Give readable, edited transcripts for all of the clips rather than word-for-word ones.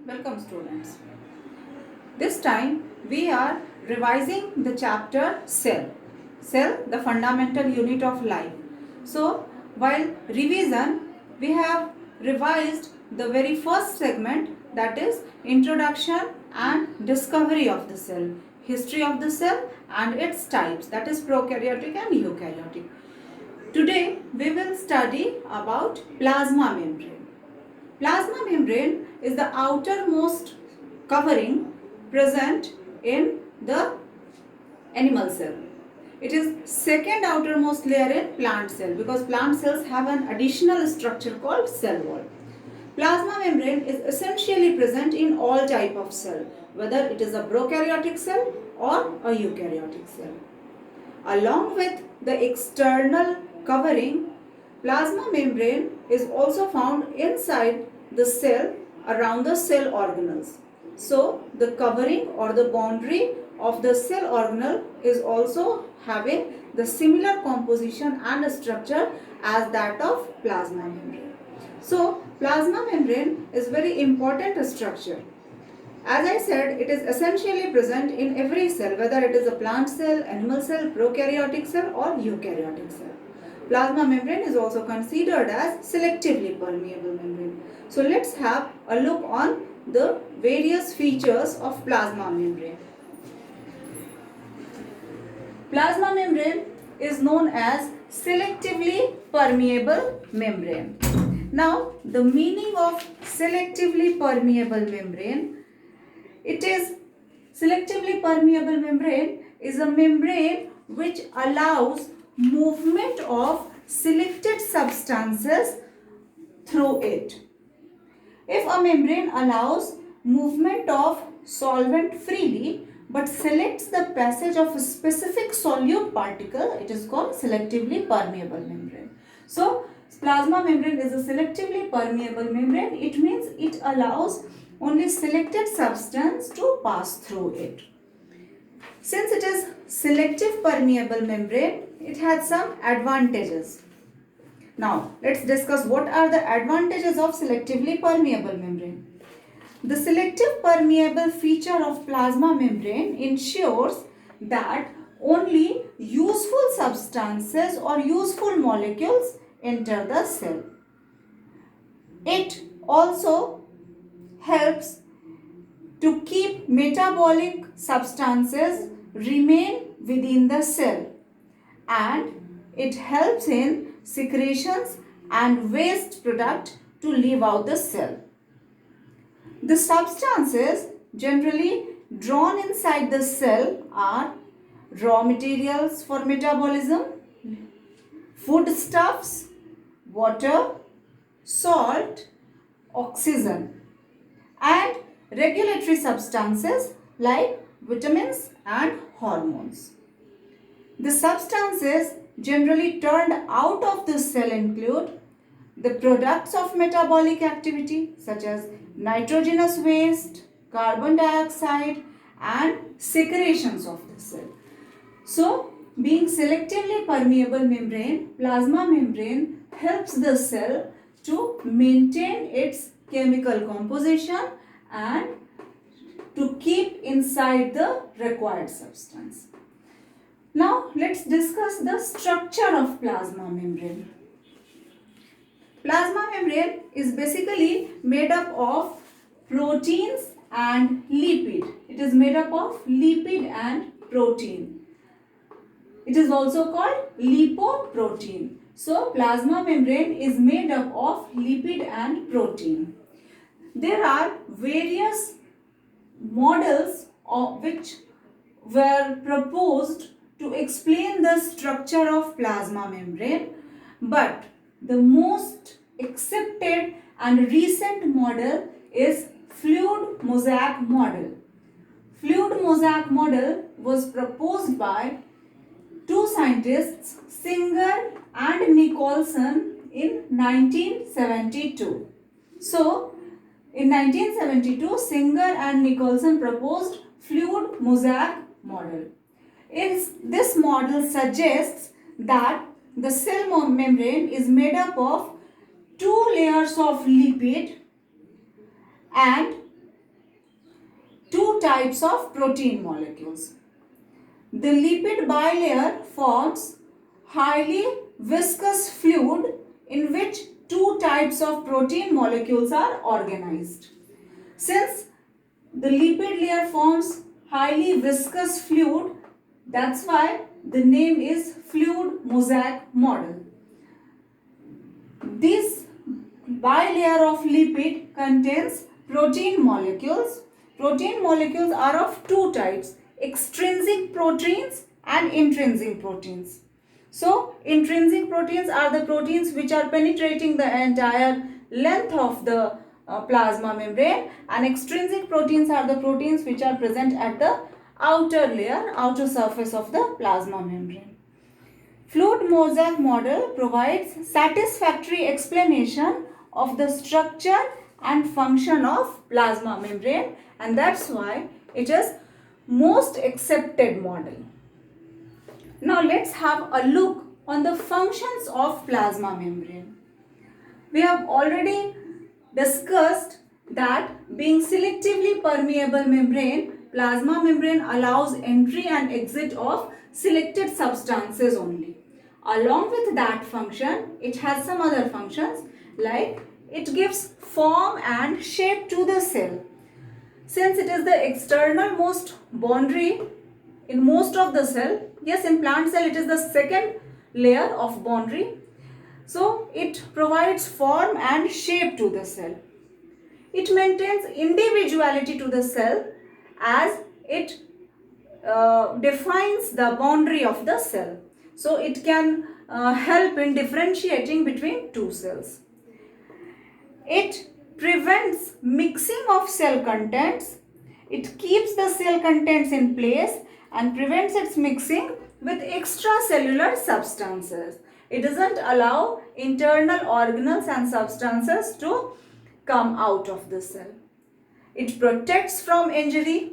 Welcome students. This time we are revising the chapter cell. Cell, the fundamental unit of life. So while revision we have revised the very first segment, that is introduction and discovery of the cell, history of the cell and its types, that is prokaryotic and eukaryotic. Today we will study about plasma membrane. Plasma membrane is the outermost covering present in the animal cell. It is second outermost layer in plant cell because plant cells have an additional structure called cell wall. Plasma membrane is essentially present in all type of cell, whether it is a prokaryotic cell or a eukaryotic cell. Along with the external covering, plasma membrane is also found inside the cell around the cell organelles. So, the covering or the boundary of the cell organelle is also having the similar composition and structure as that of plasma membrane. So, plasma membrane is very important structure. As I said, it is essentially present in every cell, whether it is a plant cell, animal cell, prokaryotic cell or eukaryotic cell. Plasma membrane is also considered as selectively permeable membrane. So let's have a look on the various features of plasma membrane. Plasma membrane is known as selectively permeable membrane. Now, the meaning of selectively permeable membrane, it is selectively permeable membrane is a membrane which allows movement of selected substances through it. If a membrane allows movement of solvent freely but selects the passage of a specific solute particle, it is called selectively permeable membrane. So, plasma membrane is a selectively permeable membrane. It means it allows only selected substance to pass through it. Since it is selective permeable membrane, it has some advantages. Now, let's discuss what are the advantages of selectively permeable membrane. The selective permeable feature of plasma membrane ensures that only useful substances or useful molecules enter the cell. It also helps to keep metabolic substances remain within the cell, and it helps in secretions and waste product to leave out the cell. The substances generally drawn inside the cell are raw materials for metabolism, foodstuffs, water, salt, oxygen, and regulatory substances like vitamins and hormones. The substances generally turned out of the cell include the products of metabolic activity such as nitrogenous waste, carbon dioxide and secretions of the cell. So, being selectively permeable membrane, plasma membrane helps the cell to maintain its chemical composition and to keep inside the required substance. Now let's discuss the structure of plasma membrane. Plasma membrane is basically made up of proteins and lipid. It is made up of lipid and protein. It is also called lipoprotein. So plasma membrane is made up of lipid and protein. There are various models of which were proposed to explain the structure of plasma membrane, but the most accepted and recent model is fluid mosaic model. Fluid mosaic model was proposed by two scientists, Singer and Nicholson, in 1972. So, in 1972, Singer and Nicholson proposed fluid mosaic model. This model suggests that the cell membrane is made up of two layers of lipid and types of protein molecules. The lipid bilayer forms highly viscous fluid in which two types of protein molecules are organized. Since the lipid layer forms highly viscous fluid, that's why the name is fluid mosaic model. This bilayer of lipid contains protein molecules. Protein molecules are of two types, extrinsic proteins and intrinsic proteins. So, intrinsic proteins are the proteins which are penetrating the entire length of the plasma membrane, and extrinsic proteins are the proteins which are present at the outer layer, outer surface of the plasma membrane. Fluid mosaic model provides satisfactory explanation of the structure and function of plasma membrane, and that's why it is most accepted model. Now let's have a look on the functions of plasma membrane. We have already discussed that being selectively permeable membrane, plasma membrane allows entry and exit of selected substances only. Along with that function, it has some other functions like it gives form and shape to the cell. Since it is the external most boundary in most of the cell, yes, in plant cell it is the second layer of boundary. So it provides form and shape to the cell. It maintains individuality to the cell as it defines the boundary of the cell. So it can help in differentiating between two cells. It prevents mixing of cell contents. It keeps the cell contents in place and prevents its mixing with extracellular substances. It doesn't allow internal organelles and substances to come out of the cell. It protects from injury.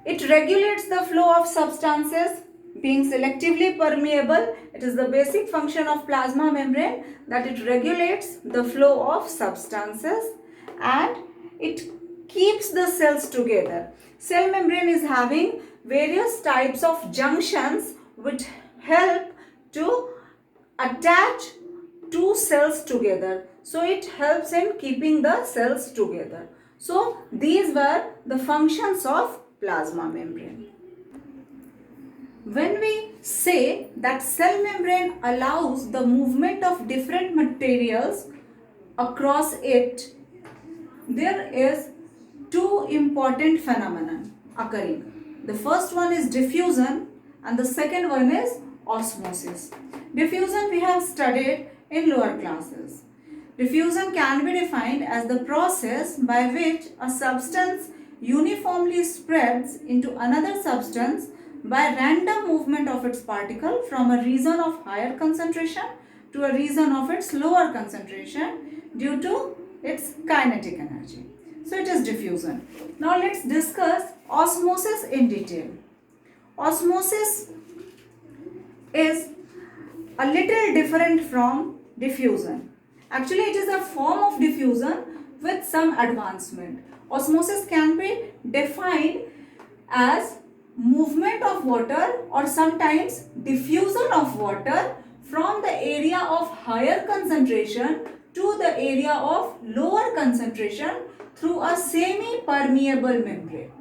It regulates the flow of substances. Being selectively permeable, it is the basic function of plasma membrane that it regulates the flow of substances and it keeps the cells together. Cell membrane is having various types of junctions which help to attach two cells together. So it helps in keeping the cells together. So these were the functions of plasma membrane. When we say that cell membrane allows the movement of different materials across it, there is two important phenomena occurring. The first one is diffusion and the second one is osmosis. Diffusion we have studied in lower classes. Diffusion can be defined as the process by which a substance uniformly spreads into another substance by random movement of its particle from a region of higher concentration to a region of its lower concentration due to its kinetic energy. So it is diffusion. Now let's discuss osmosis in detail. Osmosis is a little different from diffusion. Actually, it is a form of diffusion with some advancement. Osmosis can be defined as movement of water or sometimes diffusion of water from the area of higher concentration to the area of lower concentration through a semi-permeable membrane.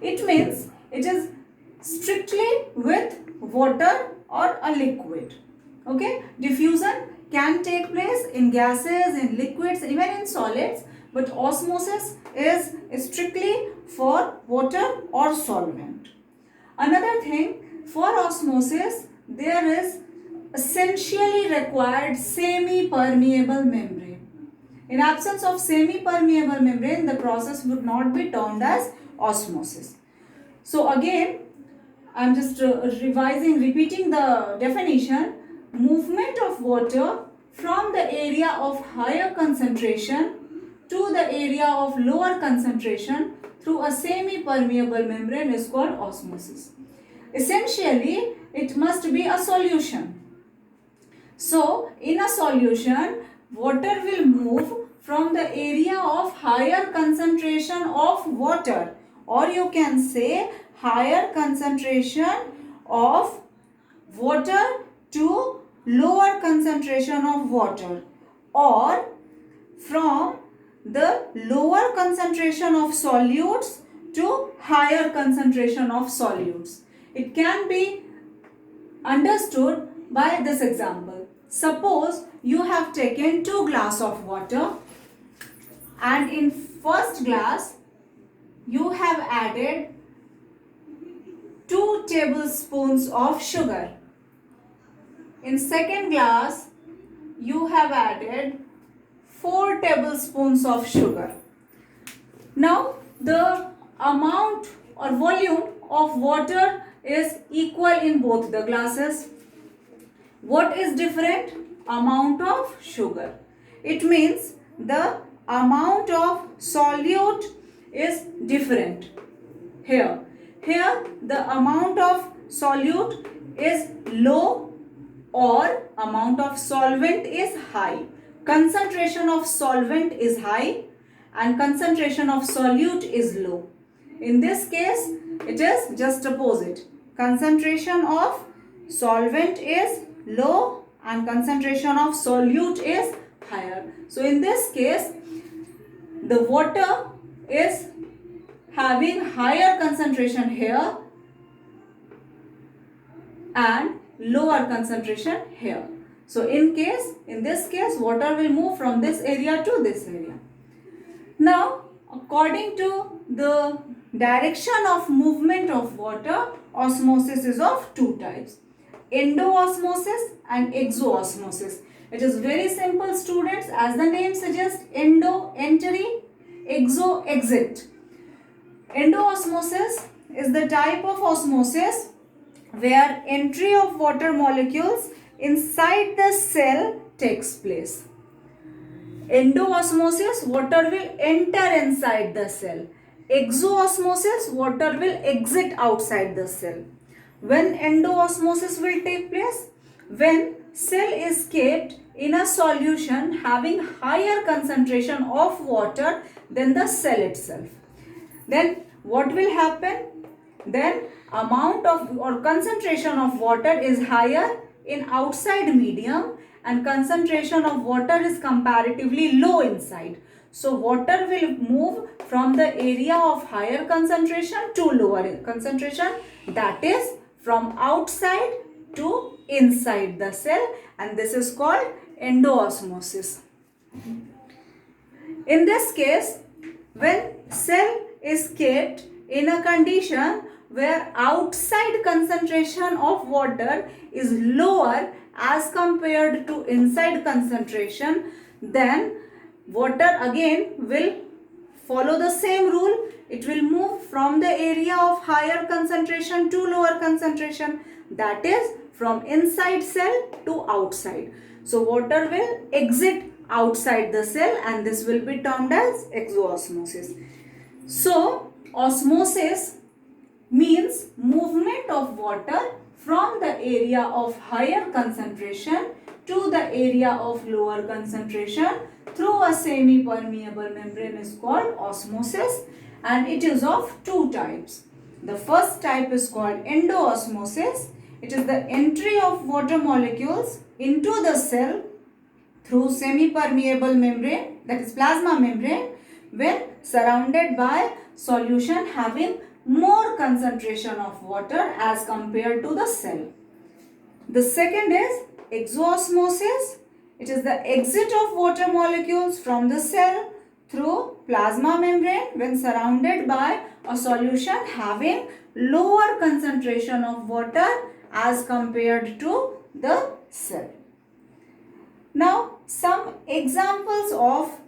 It means it is strictly with water or a liquid. Okay, diffusion can take place in gases, in liquids, even in solids, but osmosis is strictly for water or solvent. Another thing, for osmosis, there is essentially required semi-permeable membrane. In absence of semi-permeable membrane, the process would not be termed as osmosis. So again, I am just repeating the definition. Movement of water from the area of higher concentration to the area of lower concentration through a semi-permeable membrane is called osmosis. Essentially, it must be a solution. So, in a solution, water will move from the area of higher concentration of water, or you can say higher concentration of water to lower concentration of water, or from the lower concentration of solutes to higher concentration of solutes. It can be understood by this example. Suppose you have taken 2 glasses of water, and in first glass you have added 2 tablespoons of sugar. In second glass you have added 4 tablespoons of sugar. Now the amount or volume of water is equal in both the glasses. What is different? Amount of sugar. It means the amount of solute is different here. Here the amount of solute is low or amount of solvent is high. Concentration of solvent is high and concentration of solute is low. In this case, it is just opposite. Concentration of solvent is low and concentration of solute is higher. So in this case, the water is having higher concentration here and lower concentration here. So in this case, water will move from this area to this area. Now, according to the direction of movement of water, osmosis is of 2 types. Endo-osmosis and exo-osmosis. It is very simple, students. As the name suggests, endo, entry, exo, exit. Endo-osmosis is the type of osmosis where entry of water molecules inside the cell takes place. Endo-osmosis, water will enter inside the cell. Exo-osmosis, water will exit outside the cell. When endo-osmosis will take place? When cell is kept in a solution having higher concentration of water than the cell itself. Then what will happen? Then amount of or concentration of water is higher in outside medium and concentration of water is comparatively low inside. So water will move from the area of higher concentration to lower concentration, that is from outside to inside the cell, and this is called endo-osmosis. In this case, when cell is kept in a condition where outside concentration of water is lower as compared to inside concentration, then water again will follow the same rule. It will move from the area of higher concentration to lower concentration, that is from inside cell to outside. So water will exit outside the cell and this will be termed as exo-osmosis. So osmosis means movement of water from the area of higher concentration to the area of lower concentration through a semi-permeable membrane is called osmosis, and it is of 2 types. The first type is called endo-osmosis. It is the entry of water molecules into the cell through semi-permeable membrane, that is plasma membrane, when surrounded by solution having more concentration of water as compared to the cell. The second is exo-osmosis. It is the exit of water molecules from the cell through plasma membrane when surrounded by a solution having lower concentration of water as compared to the cell. Now, some examples of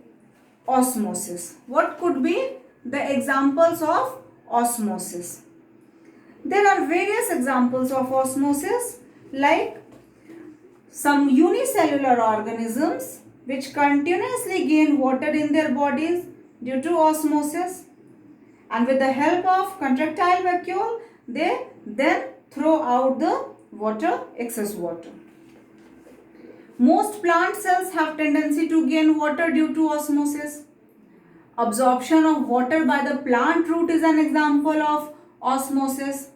osmosis. What could be the examples of osmosis? There are various examples of osmosis, like some unicellular organisms which continuously gain water in their bodies due to osmosis, and with the help of contractile vacuole they then throw out the water, excess water. Most plant cells have tendency to gain water due to osmosis. Absorption of water by the plant root is an example of osmosis.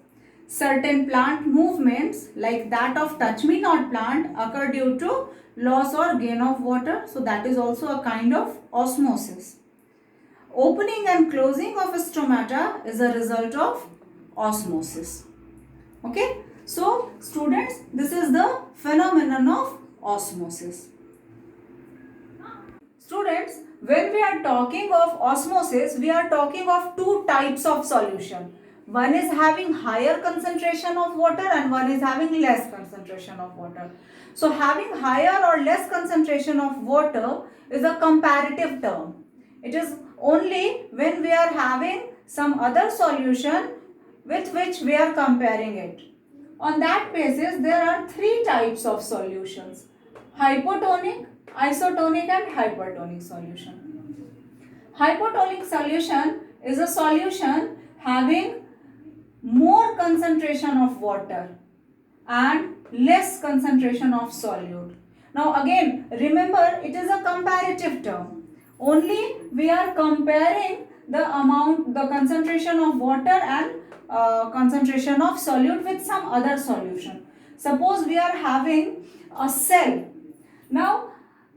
Certain plant movements like that of touch me not plant occur due to loss or gain of water. So that is also a kind of osmosis. Opening and closing of stomata is a result of osmosis. Okay. So students, this is the phenomenon of osmosis. Students, when we are talking of osmosis, we are talking of two types of solution. One is having higher concentration of water and one is having less concentration of water. So having higher or less concentration of water is a comparative term. It is only when we are having some other solution with which we are comparing it. On that basis, there are three types of solutions: hypotonic, isotonic and hypertonic solution. Hypotonic solution is a solution having more concentration of water and less concentration of solute. Now again, remember, it is a comparative term. Only we are comparing the amount, the concentration of water and concentration of solute with some other solution. Suppose we are having a cell. Now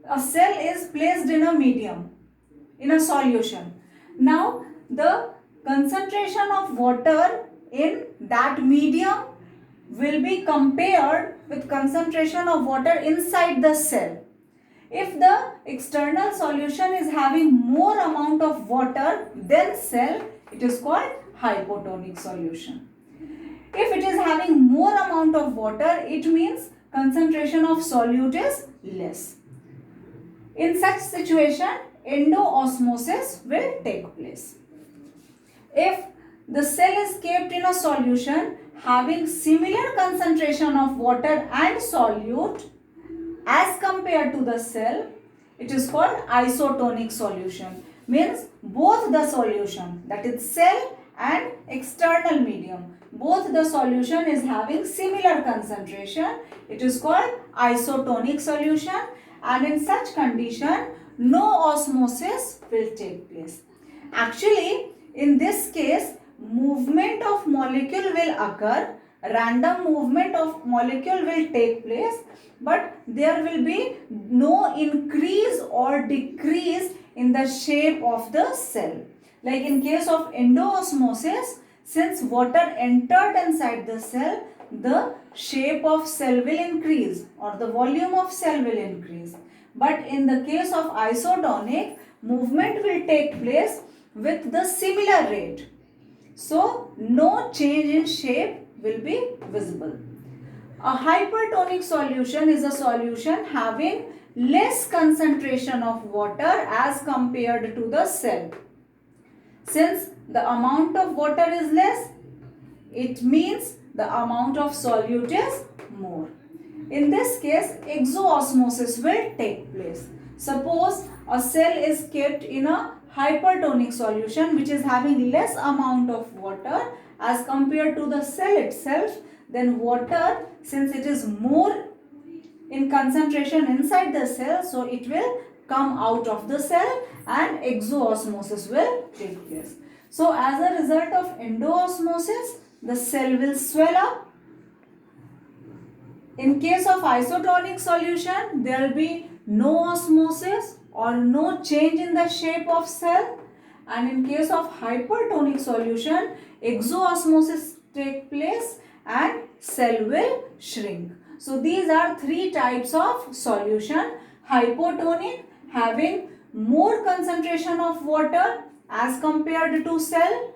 a cell is placed in a medium, in a solution. Now the concentration of water in that medium will be compared with concentration of water inside the cell. If the external solution is having more amount of water than cell, it is called hypotonic solution. If it is having more amount of water, it means concentration of solute is less. In such situation, endoosmosis will take place. If the cell is kept in a solution having similar concentration of water and solute as compared to the cell, it is called isotonic solution. Means both the solution, that is cell and external medium, both the solution is having similar concentration. It is called isotonic solution, and in such condition no osmosis will take place. Actually, in this case, movement of molecule will occur, random movement of molecule will take place, but there will be no increase or decrease in the shape of the cell. Like in case of endoosmosis, since water entered inside the cell, the shape of cell will increase or the volume of cell will increase. But in the case of isotonic, movement will take place with the similar rate. So no change in shape will be visible. A hypertonic solution is a solution having less concentration of water as compared to the cell. Since the amount of water is less, it means the amount of solute is more. In this case, exoosmosis will take place. Suppose a cell is kept in a hypertonic solution which is having less amount of water as compared to the cell itself, then water, since it is more in concentration inside the cell, so it will come out of the cell and exoosmosis will take place. So as a result of endoosmosis, the cell will swell up. In case of isotonic solution, there will be no osmosis or no change in the shape of cell, and in case of hypertonic solution, exoosmosis take place and cell will shrink. So these are three types of solution: hypotonic, having more concentration of water as compared to cell;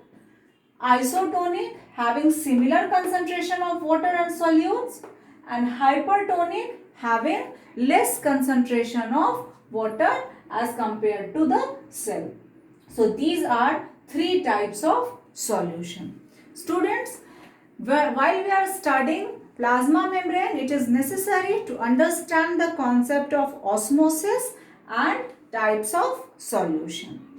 isotonic, having similar concentration of water and solutes; and hypertonic, having less concentration of water as compared to the cell. So these are three types of solution. Students, while we are studying plasma membrane, it is necessary to understand the concept of osmosis and types of solution.